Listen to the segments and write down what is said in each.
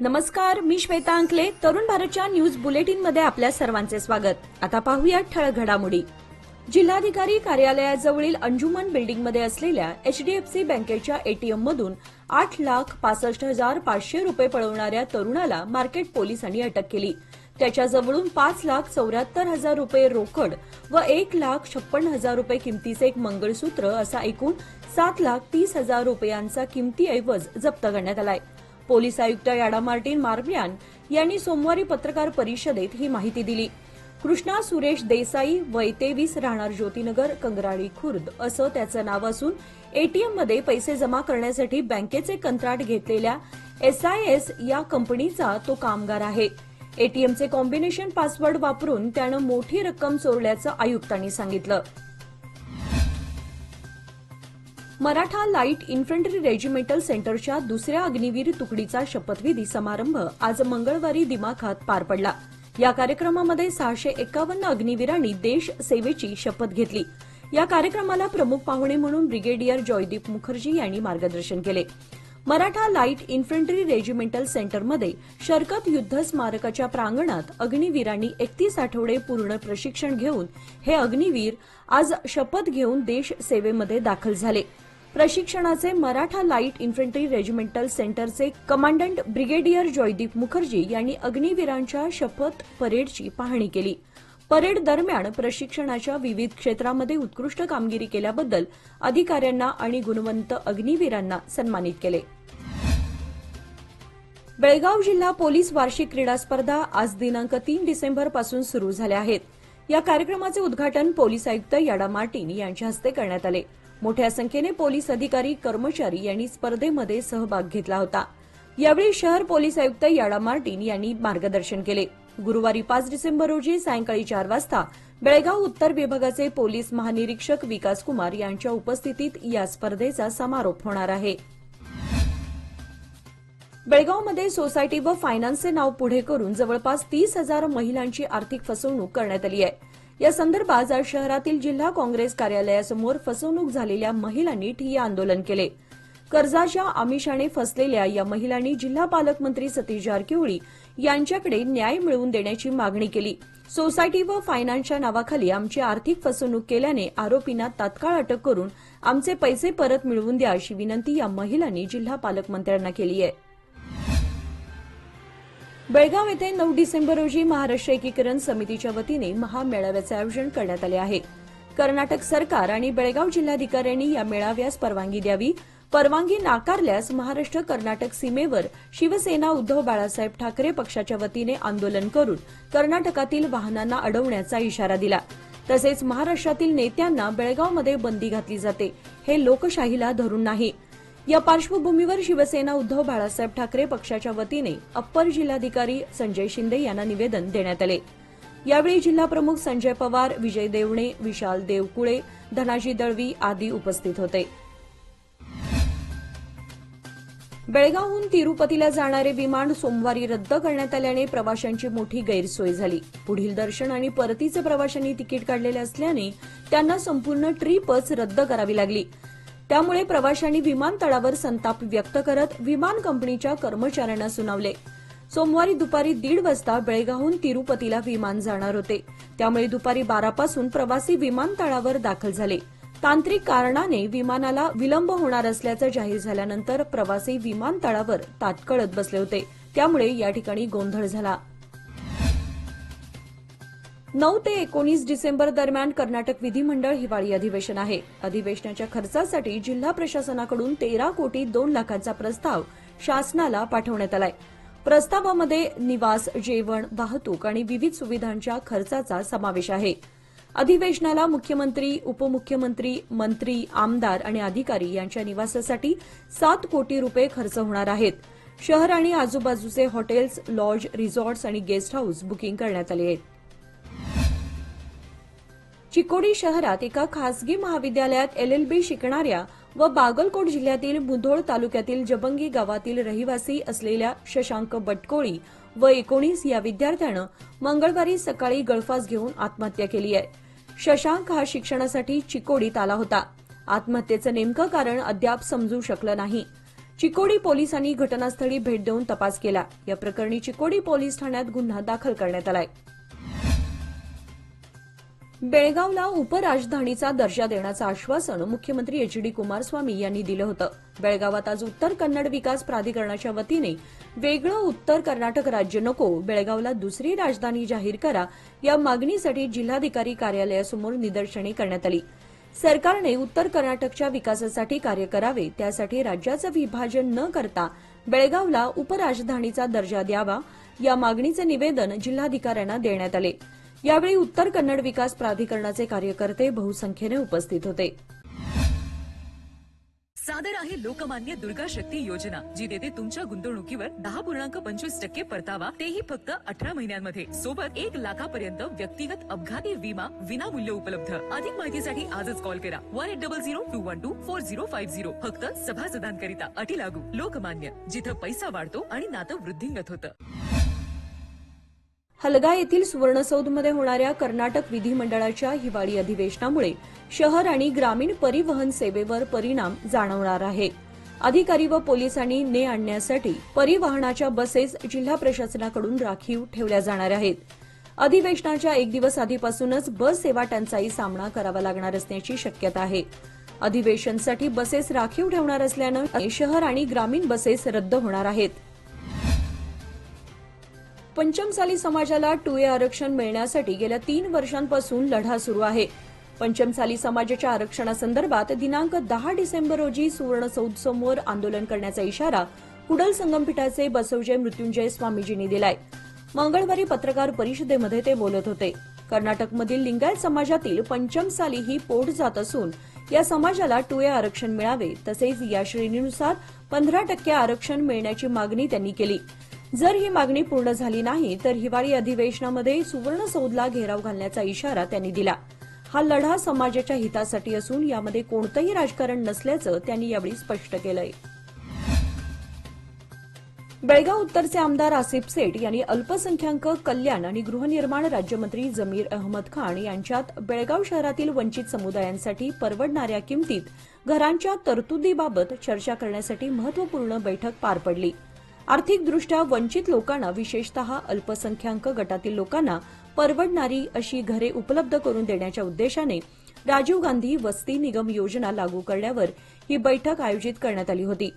नमस्कार, मी श्वेता अंकले. तरुण भारतच्या न्यूज बुलेटिन मध्ये आपल्या सर्वांचे स्वागत. आता पाहूया ठळक घडामोडी. जिल्हाधिकारी कार्यालयाजवळील अंजुमन बिल्डिंगमध्ये असलेल्या एचडीएफसी बँकेच्या एटीएममधून 8,65,500 रुपये पळवणाऱ्या तरुणाला मार्केट पोलिसांनी अटक केली. त्याच्याजवळून 5,74,000 रुपये रोकड व 1,56,000 रुपये किमतीचे एक मंगळसूत्र असा एकूण 7,30,000 रुपयांचा किमती ऐवज जप्त करण्यात आलाय. पोलीस आयुक्त याडा मार्टिन मार्बियान यांनी सोमवारी पत्रकार परिषदेत ही माहिती दिली. कृष्णा सुरेश देसाई, वय 23, राहणार ज्योतिनगर, कंगराळी खुर्द असं त्याचं नाव असून एटीएममध्ये पैसे जमा करण्यासाठी बँकेचे कंत्राट घेतलेल्या SIS या कंपनीचा तो कामगार आहे. एटीएमचे कॉम्बिनेशन पासवर्ड वापरून त्यानं मोठी रक्कम चोरल्याचं आयुक्तांनी सांगितलं. मराठा लाईट इन्फंट्री रेजिमेंटल सेंटरच्या दुसऱ्या अग्निवीर तुकडीचा शपथविधी समारंभ आज मंगळवारी दिमाखात पार पडला. या कार्यक्रमामध्ये 651 अग्निवीरांनी देश सेवेची शपथ घेतली. या कार्यक्रमाला प्रमुख पाहुणे म्हणून ब्रिगेडियर जॉयदीप मुखर्जी यांनी मार्गदर्शन केले. मराठा लाईट इन्फंट्री रेजिमेंटल सेंटरमध्ये शरकत युद्ध स्मारकाच्या प्रांगणात अग्निवीरांनी 31 आठवडे पूर्ण प्रशिक्षण घेऊन हे अग्निवीर आज शपथ घेऊन देश सेवेमध्ये दाखल झाले. प्रशिक्षणाचे मराठा लाईट इन्फंट्री रेजिमेंटल सेंटरचे कमांडंट ब्रिगेडियर जॉयदीप मुखर्जी यांनी अग्निवीरांच्या शपथ परेडची पाहणी केली. परेड दरम्यान प्रशिक्षणाच्या विविध क्षेत्रामध्ये उत्कृष्ट कामगिरी केल्याबद्दल अधिकाऱ्यांना आणि गुणवंत अग्निवीरांना सन्मानित केले. बेळगाव जिल्हा पोलीस वार्षिक क्रीडा स्पर्धा आज दिनांक 3 डिसेंबरपासून सुरू झाल्या आहेत. या कार्यक्रमाचे उद्घाटन पोलीस आयुक्त याडा मार्टिन यांच्या हस्ते करण्यात आले. मोठ्या संख्येने पोलीस अधिकारी, कर्मचारी यांनी स्पर्धेमध्ये सहभाग घेतला होता. यावेळी शहर पोलीस आयुक्त याडा मार्टिन यांनी मार्गदर्शन केले. गुरुवारी 5 डिसेंबर रोजी सायंकाळी 4 वाजता बेळगाव उत्तर विभागाचे पोलीस महानिरीक्षक विकास कुमार यांच्या उपस्थितीत या स्पर्धेचा समारोप होणार आहे. बेळगावमध्ये सोसायटी व फायनान्सचे नाव पुढे करून जवळपास 30,000 महिलांची आर्थिक फसवणूक करण्यात आली आहे. या संदर्भात आज शहरातील जिल्हा काँग्रेस कार्यालयासमोर फसवणूक झालेल्या महिलांनी ठिय्या आंदोलन केले. कर्जाच्या आमिषाने फसलेल्या या महिलांनी जिल्हा पालकमंत्री सतीश जारकिहोळी यांच्याकडे न्याय मिळवून देण्याची मागणी केली. सोसायटी व फायनान्सच्या नावाखाली आमची आर्थिक फसवणूक केल्याने आरोपींना तात्काळ अटक करून आमचे पैसे परत मिळवून द्या अशी विनंती या महिलांनी जिल्हा पालकमंत्र्यांना केली आहे. बेळगाव येथे 9 डिसेंबर रोजी महाराष्ट्र एकीकरण समितीच्या वतीने महामेळाव्याचे आयोजन करण्यात आले आहे. कर्नाटक सरकार आणि बेळगाव जिल्हाधिकाऱ्यांनी या मेळाव्यास परवानगी द्यावी. परवानगी नाकारल्यास महाराष्ट्र कर्नाटक सीमेवर शिवसेना उद्धव बाळासाहेब ठाकरे पक्षाच्या वतीने आंदोलन करून कर्नाटकातील वाहनांना अडवण्याचा इशारा दिला. तसेच महाराष्ट्रातील नेत्यांना बेळगावमध्ये बंदी घातली जाते, हे लोकशाहीला धरून नाही. या पार्श्वभूमीवर शिवसेना उद्धव बाळासाहेब ठाकरे पक्षाच्या वतीने अप्पर जिल्हाधिकारी संजय शिंदे यांना निवेदन देण्यात आले. यावेळी जिल्हाप्रमुख संजय पवार, विजय देवणे, विशाल देवकुळे, धनाजी दळवी आदी उपस्थित होते. बेळगावहून तिरुपतीला जाणारे विमान सोमवारी रद्द करण्यात आल्याने प्रवाशांची मोठी गैरसोय झाली. पुढील दर्शन आणि परतीचे प्रवाशांनी तिकीट काढलेले असल्याने त्यांना संपूर्ण ट्रिपच रद्द करावी लागली. त्यामुळे प्रवाशांनी विमानतळावर संताप व्यक्त करत विमान कंपनीच्या कर्मचाऱ्यांना सुनावले. सोमवारी दुपारी 1:30 वाजता बेळगावहून तिरुपतीला विमान जाणार होते. त्यामुळे दुपारी 12 पासून प्रवासी विमानतळावर दाखल झाले. तांत्रिक कारणाने विमानाला विलंब होणार असल्याचं जाहीर झाल्यानंतर प्रवासी विमानतळावर ताटकळत बसले होते. त्यामुळे या ठिकाणी गोंधळ झाला. 9 ते 19 डिसेंबर दरम्यान कर्नाटक विधिमंडळ हिवाळी अधिवेशन आहे. अधिवेशनाच्या खर्चासाठी जिल्हा प्रशासनाकडून 13 कोटी 2 लाखांचा प्रस्ताव शासनाला पाठवण्यात आलाय. प्रस्तावामध्ये निवास, जेवण, वाहतूक आणि विविध सुविधांच्या खर्चाचा समावेश आहे. अधिवेशनाला मुख्यमंत्री, उपमुख्यमंत्री, मंत्री, आमदार आणि अधिकारी यांच्या निवासासाठी 7 कोटी रुपये खर्च होणार आहेत. शहर आणि आजूबाजूचे हॉटेल्स, लॉज, रिसॉर्ट्स आणि गेस्ट हाऊस बुकिंग करण्यात आले आहेत. चिकोडी शहरात एका खासगी महाविद्यालयात LLB शिकणाऱ्या व बागलकोट जिल्ह्यातील मुधोळ तालुक्यातील जबंगी गावातील रहिवासी असलेल्या शशांक बटकोळी व 19 या विद्यार्थ्यानं मंगळवारी सकाळी गळफास घेऊन आत्महत्या केली आहे. शशांक हा शिक्षणासाठी चिकोडीत आला होता. आत्महत्येचं नेमकं कारण अद्याप समजू शकलं नाही. चिकोडी पोलिसांनी घटनास्थळी भेट देऊन तपास केला। या प्रकरणी चिकोडी पोलीस ठाण्यात गुन्हा दाखल करण्यात आलाय। बेळगावला उपराजधानीचा दर्जा देण्याचं आश्वासन मुख्यमंत्री एच.डी. कुमारस्वामी यांनी दिलं होतं। बेळगावात आज उत्तर कन्नड विकास प्राधिकरणाच्या वतीने वेगळं उत्तर कर्नाटक राज्य नको, बेळगावला दुसरी राजधानी जाहीर करा या मागणीसाठी जिल्हाधिकारी कार्यालयासमोर निदर्शने करण्यात आली। सरकारने उत्तर कर्नाटकच्या विकासासाठी कार्य करावे, त्यासाठी राज्याचं विभाजन न करता बेळगावला उपराजधानीचा दर्जा द्यावा या मागणीचे निवेदन जिल्हाधिकाऱ्यांना देण्यात आले। यावेळी उत्तर कन्नड विकास प्राधिकरणाचे कार्यकर्ते बहुसंख्येने उपस्थित होते। सादर आहे लोकमान्य दुर्गा शक्ती योजना, जी देते तुमच्या गुंतवणुकीवर 10.25% परतावा, तेही फक्त 18 महिन्यांमध्ये। सोबत 1 लाखापर्यंत व्यक्तिगत अपघाती विमा विनामूल्य उपलब्ध। अधिक माहितीसाठी आजच कॉल करा 1800-212-4050। फक्त सभासदांकरिता, अटी लागू। लोकमान्य, जिथं पैसा वाढतो आणि नातं वृद्धिंगत होतं। हलगा येथील सुवर्णसौधमध्ये होणाऱ्या कर्नाटक विधिमंडळाच्या हिवाळी अधिवेशनामुळे शहर आणि ग्रामीण परिवहन सेवेवर परिणाम जाणवणार आहे। अधिकारी व पोलिसांनी ने आणण्यासाठी परिवहनाच्या बसेस जिल्हा प्रशासनाकडून राखीव ठेवल्या जाणार आहेत। अधिवेशनाच्या एक दिवस आधीपासूनच बस सेवा टंचाई सामना करावा लागणार असण्याची शक्यता आहे। अधिवेशनासाठी बसेस राखीव ठेवणार असल्यानं शहर आणि ग्रामीण बसेस रद्द होणार आहेत। पंचमसाली समाजाला 2A आरक्षण मिळण्यासाठी गेल्या 3 वर्षांपासून लढा सुरू आहे। पंचमसाली समाजाच्या आरक्षणासंदर्भात दिनांक 10 डिसेंबर रोजी सुवर्णसौध समोर आंदोलन करण्याचा इशारा कुडल संगमपीठाचे बसवजय मृत्युंजय स्वामीजींनी दिलाय। मंगळवारी पत्रकार परिषदेमध्ये ते बोलत होते। कर्नाटकमधील लिंगायत समाजातील पंचमसाली ही पोट जात असून या समाजाला 2A आरक्षण मिळावे, तसेच या श्रेणीनुसार 15% आरक्षण मिळण्याची मागणी त्यांनी केली। जर ही मागणी पूर्ण झाली नाही तर हिवाळी अधिवेशनामध्ये सुवर्णसौधला घेराव घालण्याचा इशारा त्यांनी दिला। हा लढा समाजाच्या हितासाठी असून यामध्ये कोणतंही राजकारण नसल्याचं त्यांनी यावेळी स्पष्ट केलंय। बेळगाव उत्तरचे आमदार आसिफ सेठ यांनी अल्पसंख्याक कल्याण आणि गृहनिर्माण राज्यमंत्री जमीर अहमद खान यांच्यात बेळगाव शहरातील वंचित समुदायांसाठी परवडणाऱ्या किमतीत घरांच्या तरतुदीबाबत चर्चा करण्यासाठी महत्वपूर्ण बैठक पार पडली। आर्थिकदृष्ट्या वंचित लोकांना, विशेषतः अल्पसंख्याक गटातील लोकांना परवडणारी अशी घरे उपलब्ध करून देण्याच्या उद्देशाने राजीव गांधी वस्ती निगम योजना लागू करण्यावर ही बैठक आयोजित करण्यात आली होती।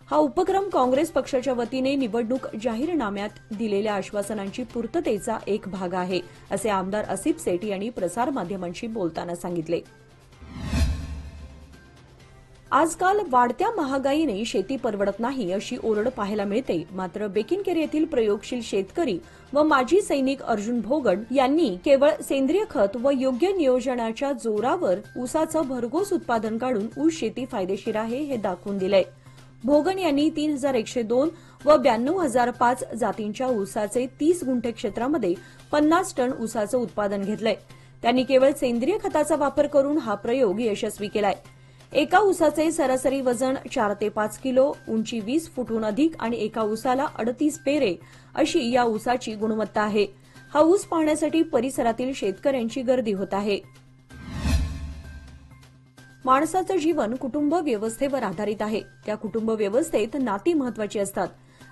हा उपक्रम काँग्रेस पक्षाच्या वतीने निवडणूक जाहीरनाम्यात दिलेल्या आश्वासनांची पूर्ततेचा एक भाग आहे, असे आमदार आसिफ सेठ यांनी प्रसारमाध्यमांशी बोलताना सांगितले। आजकाल वाढत्या महागाईने शेती परवडत नाही अशी ओरड पाहायला मिळते। मात्र बेकिनकेर येथील प्रयोगशील शेतकरी व माजी सैनिक अर्जुन भोगन यांनी केवळ सेंद्रिय खत व योग्य नियोजनाच्या जोरावर ऊसाचं भरघोस उत्पादन काढून ऊस शेती फायदेशीर आहे हे दाखवून दिलंय। भोगन यांनी 3102 व 92005 जातींच्या ऊसाचे 30 गुंठे क्षेत्रामध्ये 50 टन ऊसाचं उत्पादन घेतलंय। त्यांनी केवळ सेंद्रिय खताचा वापर करून हा प्रयोग यशस्वी केलाय। एका ऊसाचे सरासरी वजन 4 ते 5 किलो, उंची 20 फूटहून अधिक आणि एका ऊसाला 38 पेरे अशी या ऊसाची गुणवत्ता आहे। हा ऊस पाहण्यासाठी परिसरातील शेतकऱ्यांची गर्दी होत आहे। माणसाचं जीवन कुटुंब व्यवस्थेवर आधारित आहे। त्या कुटुंब व्यवस्थेत नाती महत्वाची असतात।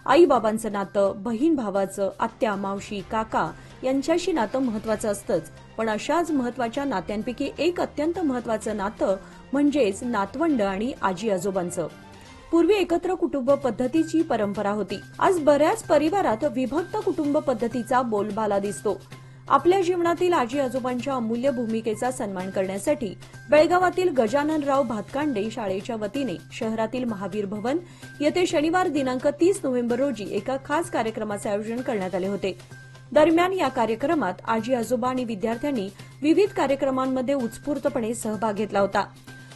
आई बाबांचं नातं, बहीण भावाचं, आत्या मावशी काका यांच्याशी नातं महत्वाचं असतंच, पण अशाच महत्वाच्या नात्यांपैकी एक अत्यंत महत्वाचं नातं म्हणजेच नातवंड आणि आजी आजोबांचं। पूर्वी एकत्र कुटुंब पद्धतीची परंपरा होती। आज बऱ्याच परिवारात विभक्त कुटुंब पद्धतीचा बोलबाला दिसतो। आपल्या जीवनातील आजी आजोबांच्या अमूल्य भूमिकेचा सन्मान करण्यासाठी बेळगावातील गजाननराव भातकांडे शाळेच्या वतीने शहरातील महावीर भवन येथे शनिवार दिनांक 30 नोव्हेंबर रोजी एका खास कार्यक्रमाचे आयोजन करण्यात आले होते। दरम्यान या कार्यक्रमात आजी आजोबा आणि विद्यार्थ्यांनी विविध कार्यक्रमांमध्ये उत्स्फूर्तपणे सहभाग घेतला होता।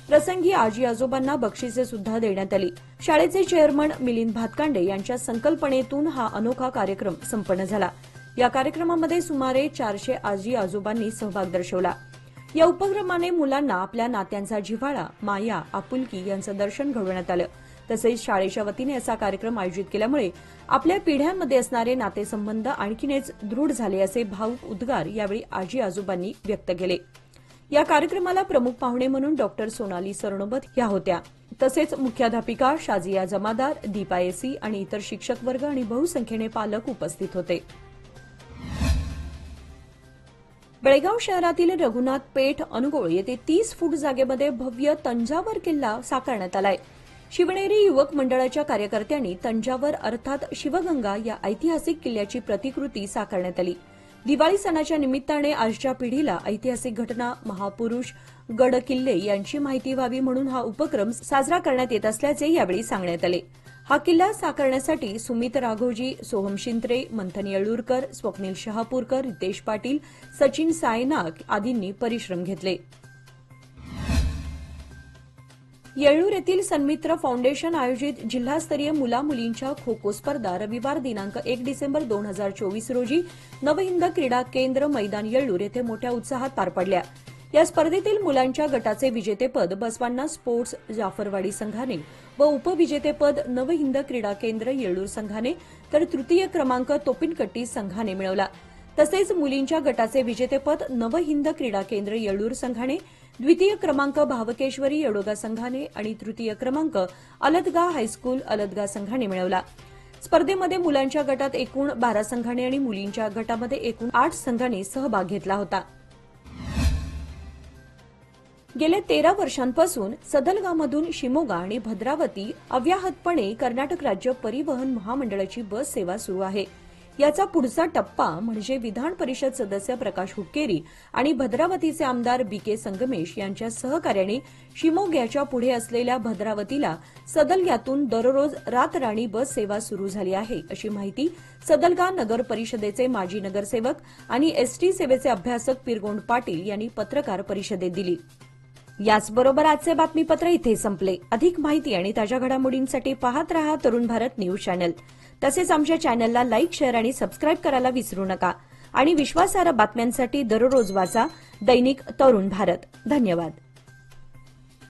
प्रसंगी आजी आजोबांना बक्षिसे सुद्धा देण्यात आली। शाळेचे चेअरमन मिलिंद भातकांडे यांच्या संकल्पनेतून हा अनोखा कार्यक्रम संपन्न झाला। या कार्यक्रमामध्ये सुमारे 400 आजी आजोबांनी सहभाग दर्शवला। या उपक्रमाने मुलांना आपल्या नात्यांचा जिव्हाळा, माया, आपुलकी यांचं दर्शन घडवण्यात आलं। तसेच शाळेच्या वतीने असा कार्यक्रम आयोजित केल्यामुळे आपल्या पिढ्यांमध्ये असणारे नातेसंबंध आणखीनच दृढ झाले असे भावुक उद्गार यावेळी आजी आजोबांनी व्यक्त केले। या कार्यक्रमाला प्रमुख पाहुणे म्हणून डॉक्टर सोनाली सरनोबत या होत्या। तसेच मुख्याध्यापिका शाजिया जमादार, दीपा एसी आणि इतर शिक्षक वर्ग आणि बहुसंख्येने पालक उपस्थित होते. बेळगाव शहरातील रघुनाथ पेठ अनुगोळ येथे 30 फूट जागेमध्ये भव्य तंजावर किल्ला साकारण्यात आलाय. शिवनेरी युवक मंडळाच्या कार्यकर्त्यांनी तंजावर अर्थात शिवगंगा या ऐतिहासिक किल्ल्याची प्रतिकृती साकारण्यात आली. दिवाळी सणाच्या निमित्ताने आजच्या पिढीला ऐतिहासिक घटना, महापुरुष, गड किल्ले यांची माहिती व्हावी म्हणून हा उपक्रम साजरा करण्यात येत असल्याचे यावेळी सांगण्यात आले. हा किल्ला साकारण्यासाठी सुमित राघोजी, सोहम शिंत्रे, मंथन येळूरकर, स्वप्नील शहापूरकर, रितेश पाटील, सचिन सायनाक आदींनी परिश्रम घेतले. येळ्ळूर येथील सन्मित्र फाउंडेशन आयोजित जिल्हास्तरीय मुला-मुलींच्या खो खो स्पर्धा रविवार दिनांक 1 डिसेंबर 2024 रोजी नवहिंद क्रीडा केंद्र मैदान येळ्ळूर येथे मोठ्या उत्साहात पार पडल्या. या स्पर्धेतील मुलांच्या गटाचे विजेतेपद बसवांना स्पोर्ट्स जाफरवाडी संघाने व उपविजेतेपद नवहिंद क्रीडा केंद्र येळ्ळूर संघाने तर तृतीय क्रमांक तोपिनकट्टी संघाने मिळवला. तसेच मुलींच्या गटाचे विजेतेपद नवहिंद क्रीडा केंद्र येळ्ळूर संघाने, द्वितीय क्रमांक भावकेश्वरी येडोगा संघाने आणि तृतीय क्रमांक अलदगा हायस्कूल अलदगा संघाने मिळवला. स्पर्धेमध्ये मुलांच्या गटात एकूण 12 संघांनी आणि मुलींच्या गटामध्ये एकूण 8 संघांनी सहभाग घेतला होता. गेल्या 13 वर्षांपासून सदलगामधून शिमोगा आणि भद्रावती अव्याहतपणे कर्नाटक राज्य परिवहन महामंडळाची बस सेवा सुरू आहे. याचा पुढचा टप्पा म्हणजे विधान परिषद सदस्य प्रकाश हुक्केरी आणि भद्रावतीचे आमदार बी.के. संगमेश यांच्या सहकार्याने शिमोग्याच्या पुढे असलेल्या भद्रावतीला सदलग्यातून दररोज रातराणी बस सेवा सुरू झाली आहे, अशी माहिती सदलगा नगर परिषदेचे माजी नगरसेवक आणि एसटी सेवेचे अभ्यासक पिरगोंड पाटील यांनी पत्रकार परिषदेत दिली. याचबरोबर आजचे बातमीपत्र इथे संपले. अधिक माहिती आणि ताज्या घडामोडींसाठी पाहत रहा तरुण भारत न्यूज चॅनल. तसेच आमच्या चॅनलला लाईक, शेअर आणि सबस्क्राईब करायला विसरू नका. आणि विश्वासार्ह बातम्यांसाठी दररोज वाचा दैनिक तरुण भारत. धन्यवाद.